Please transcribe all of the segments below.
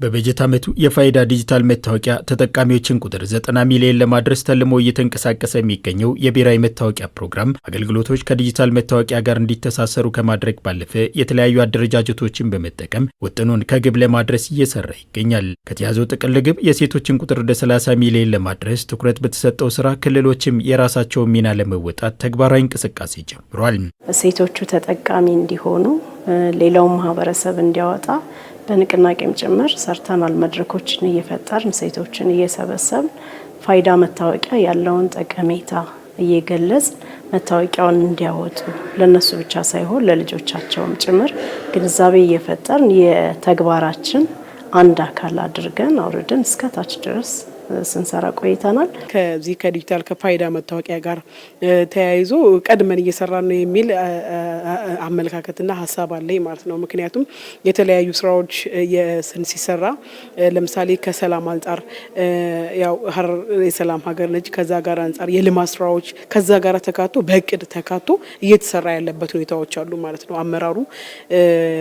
በበጀት ዓመቱ የፋይዳ ዲጂታል መታወቂያ ተጠቃሚዎችን ቁጥር 90 ሚሊዮን ለማድረስ ተልሞ እየተንቀሳቀሰ የሚገኘው የብሔራዊ መታወቂያ ፕሮግራም አገልግሎቶች ከዲጂታል መታወቂያ ጋር እንዲተሳሰሩ ከማድረግ ባለፈ የተለያዩ አደረጃጀቶችን በመጠቀም ውጥኑን ከግብ ለማድረስ እየሰራ ይገኛል። ከተያዘው ጥቅል ግብ የሴቶችን ቁጥር ወደ 30 ሚሊዮን ለማድረስ ትኩረት በተሰጠው ስራ ክልሎችም የራሳቸውን ሚና ለመወጣት ተግባራዊ እንቅስቃሴ ጀምሯል። ሴቶቹ ተጠቃሚ እንዲሆኑ ሌላው ማህበረሰብ እንዲያወጣ በንቅናቄም ጭምር ሰርተናል። መድረኮችን እየፈጠርን ሴቶችን እየሰበሰብን ፋይዳ መታወቂያ ያለውን ጠቀሜታ እየገለጽ መታወቂያውን እንዲያወጡ ለነሱ ብቻ ሳይሆን ለልጆቻቸውም ጭምር ግንዛቤ እየፈጠርን የተግባራችን አንድ አካል አድርገን አውርደን እስከ ታች ድረስ ስንሰራ ቆይተናል። ከዚህ ከዲጂታል ከፋይዳ መታወቂያ ጋር ተያይዞ ቀድመን እየሰራን ነው የሚል አመለካከትና ሀሳብ አለኝ ማለት ነው። ምክንያቱም የተለያዩ ስራዎች ሲሰራ ለምሳሌ ከሰላም አንጻር ያው ሀረር የሰላም ሀገር ነች። ከዛ ጋር አንጻር የልማት ስራዎች ከዛ ጋር ተካቶ በእቅድ ተካቶ እየተሰራ ያለበት ሁኔታዎች አሉ ማለት ነው። አመራሩ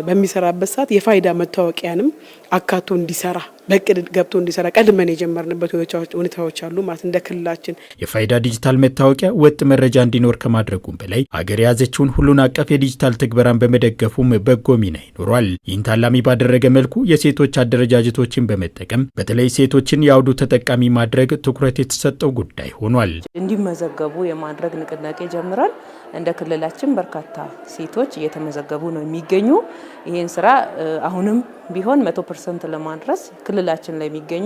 በሚሰራበት ሰዓት የፋይዳ መታወቂያንም አካቶ እንዲሰራ በእቅድ ገብቶ እንዲሰራ ቀድመን የጀመርንበት ሁኔታዎች አሉ ማለት እንደ ክልላችን። የፋይዳ ዲጂታል መታወቂያ ወጥ መረጃ እንዲኖር ከማድረጉም በላይ ሀገር የያዘችውን ሁሉን አቀፍ የዲጂታል ትግበራን በመደገፉም በጎ ሚና ይኖሯል። ይህን ታላሚ ባደረገ መልኩ የሴቶች አደረጃጀቶችን በመጠቀም በተለይ ሴቶችን የአውዱ ተጠቃሚ ማድረግ ትኩረት የተሰጠው ጉዳይ ሆኗል። እንዲመዘገቡ የማድረግ ንቅናቄ ጀምሯል። እንደ ክልላችን በርካታ ሴቶች እየተመዘገቡ ነው የሚገኙ። ይህን ስራ አሁንም ቢሆን 100% ለማድረስ ክልላችን ላይ የሚገኙ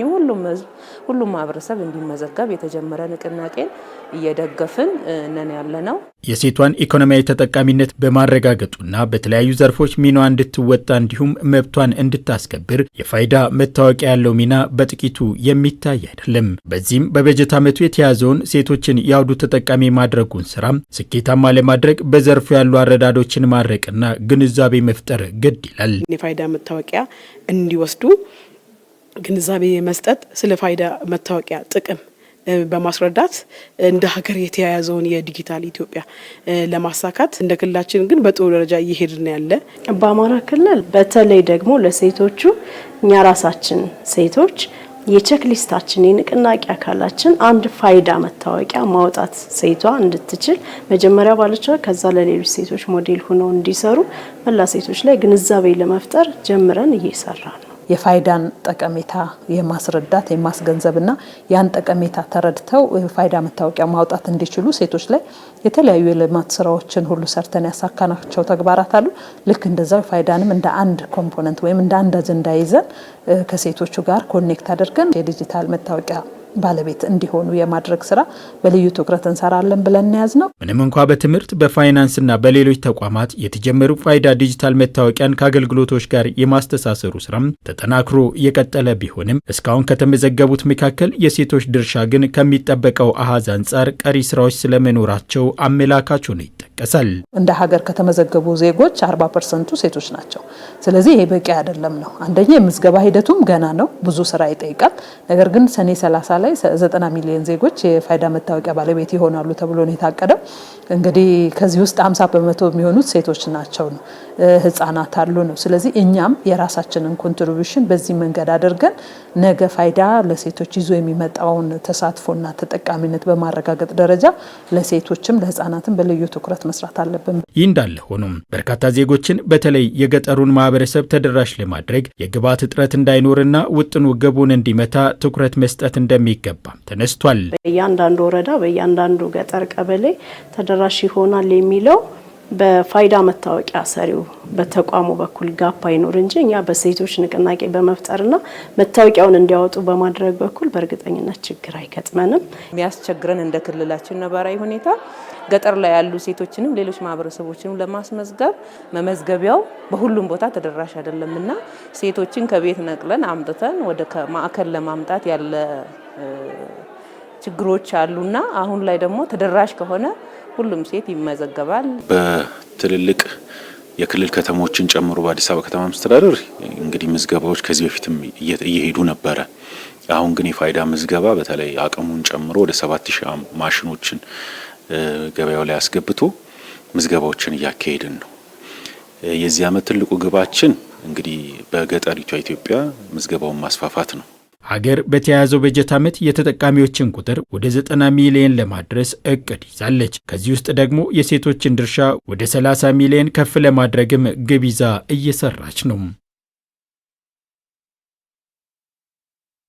ሁሉም ማህበረሰብ እንዲመዘገብ የተጀመረ ንቅናቄን እየደገፍን ነን ያለነው። የሴቷን ኢኮኖሚያዊ ተጠቃሚነት በማረጋገጡና በተለያዩ ዘርፎች ሚናዋ እንድትወጣ እንዲሁም መብቷን እንድታስከብር የፋይዳ መታወቂያ ያለው ሚና በጥቂቱ የሚታይ አይደለም። በዚህም በበጀት ዓመቱ የተያዘውን ሴቶችን የአውዱ ተጠቃሚ ማድረጉን ስራ ስኬታማ ለማድረግ በዘርፉ ያሉ አረዳዶችን ማድረቅና ግንዛቤ መፍጠር ግድ ይላል። የፋይዳ መታወቂያ እንዲወስዱ ግንዛቤ መስጠት፣ ስለ ፋይዳ መታወቂያ ጥቅም በማስረዳት እንደ ሀገር የተያያዘውን የዲጂታል ኢትዮጵያ ለማሳካት እንደ ክልላችን ግን በጥሩ ደረጃ እየሄድን ያለ። በአማራ ክልል በተለይ ደግሞ ለሴቶቹ እኛ ራሳችን ሴቶች የቼክሊስታችን የንቅናቄ አካላችን አንድ ፋይዳ መታወቂያ ማውጣት ሴቷ እንድትችል መጀመሪያ ባለችው ከዛ ለሌሎች ሴቶች ሞዴል ሆነው እንዲሰሩ መላ ሴቶች ላይ ግንዛቤ ለመፍጠር ጀምረን እየሰራን ነው። የፋይዳን ጠቀሜታ የማስረዳት የማስገንዘብና ያን ጠቀሜታ ተረድተው ፋይዳ መታወቂያ ማውጣት እንዲችሉ ሴቶች ላይ የተለያዩ የልማት ስራዎችን ሁሉ ሰርተን ያሳካናቸው ተግባራት አሉ። ልክ እንደዛው ፋይዳንም እንደ አንድ ኮምፖነንት ወይም እንደ አንድ አጀንዳ ይዘን ከሴቶቹ ጋር ኮኔክት አድርገን የዲጂታል መታወቂያ ባለቤት እንዲሆኑ የማድረግ ስራ በልዩ ትኩረት እንሰራለን ብለን ያዝ ነው። ምንም እንኳ በትምህርት በፋይናንስና በሌሎች ተቋማት የተጀመሩ ፋይዳ ዲጂታል መታወቂያን ከአገልግሎቶች ጋር የማስተሳሰሩ ስራም ተጠናክሮ የቀጠለ ቢሆንም እስካሁን ከተመዘገቡት መካከል የሴቶች ድርሻ ግን ከሚጠበቀው አሃዝ አንጻር ቀሪ ስራዎች ስለመኖራቸው አመላካች ሆኖ ይጠቀሳል። እንደ ሀገር ከተመዘገቡ ዜጎች 40% ሴቶች ናቸው። ስለዚህ ይሄ በቂ አይደለም ነው። አንደኛ የምዝገባ ሂደቱም ገና ነው፣ ብዙ ስራ ይጠይቃል። ነገር ግን ሰኔ 30 ላይ 90 ሚሊዮን ዜጎች የፋይዳ መታወቂያ ባለቤት ይሆናሉ ተብሎ ነው የታቀደው። እንግዲህ ከዚህ ውስጥ 50% የሚሆኑት ሴቶች ናቸው ነው፣ ህፃናት አሉ ነው። ስለዚህ እኛም የራሳችንን ኮንትሪቢዩሽን በዚህ መንገድ አድርገን ነገ ፋይዳ ለሴቶች ይዞ የሚመጣውን ተሳትፎና ተጠቃሚነት በማረጋገጥ ደረጃ ለሴቶችም ለህፃናትም በልዩ ትኩረት መስራት አለብን። ይህ እንዳለ ሆኖም በርካታ ዜጎችን በተለይ የገጠሩን ማህበረሰብ ተደራሽ ለማድረግ የግብዓት እጥረት እንዳይኖርና ውጥኑ ግቡን እንዲመታ ትኩረት መስጠት እንደሚገባም ተነስቷል። በእያንዳንዱ ወረዳ በእያንዳንዱ ገጠር ቀበሌ ተደራሽ ይሆናል የሚለው በፋይዳ መታወቂያ ሰሪው በተቋሙ በኩል ጋፕ አይኖር እንጂ እኛ በሴቶች ንቅናቄ በመፍጠርና መታወቂያውን እንዲያወጡ በማድረግ በኩል በእርግጠኝነት ችግር አይገጥመንም። የሚያስቸግረን እንደ ክልላችን ነባራዊ ሁኔታ ገጠር ላይ ያሉ ሴቶችንም ሌሎች ማህበረሰቦችንም ለማስመዝገብ መመዝገቢያው በሁሉም ቦታ ተደራሽ አይደለምና ሴቶችን ከቤት ነቅለን አምጥተን ወደ ማዕከል ለማምጣት ያለ ችግሮች አሉና አሁን ላይ ደግሞ ተደራሽ ከሆነ ሁሉም ሴት ይመዘገባል። በትልልቅ የክልል ከተሞችን ጨምሮ በአዲስ አበባ ከተማ መስተዳድር እንግዲህ ምዝገባዎች ከዚህ በፊትም እየሄዱ ነበረ። አሁን ግን የፋይዳ ምዝገባ በተለይ አቅሙን ጨምሮ ወደ 7000 ማሽኖችን ገበያው ላይ አስገብቶ ምዝገባዎችን እያካሄድን ነው። የዚህ ዓመት ትልቁ ግባችን እንግዲህ በገጠሪቷ ኢትዮጵያ ምዝገባውን ማስፋፋት ነው። ሀገር በተያያዘው በጀት ዓመት የተጠቃሚዎችን ቁጥር ወደ 90 ሚሊዮን ለማድረስ እቅድ ይዛለች። ከዚህ ውስጥ ደግሞ የሴቶችን ድርሻ ወደ 30 ሚሊዮን ከፍ ለማድረግም ግብ ይዛ እየሰራች ነው።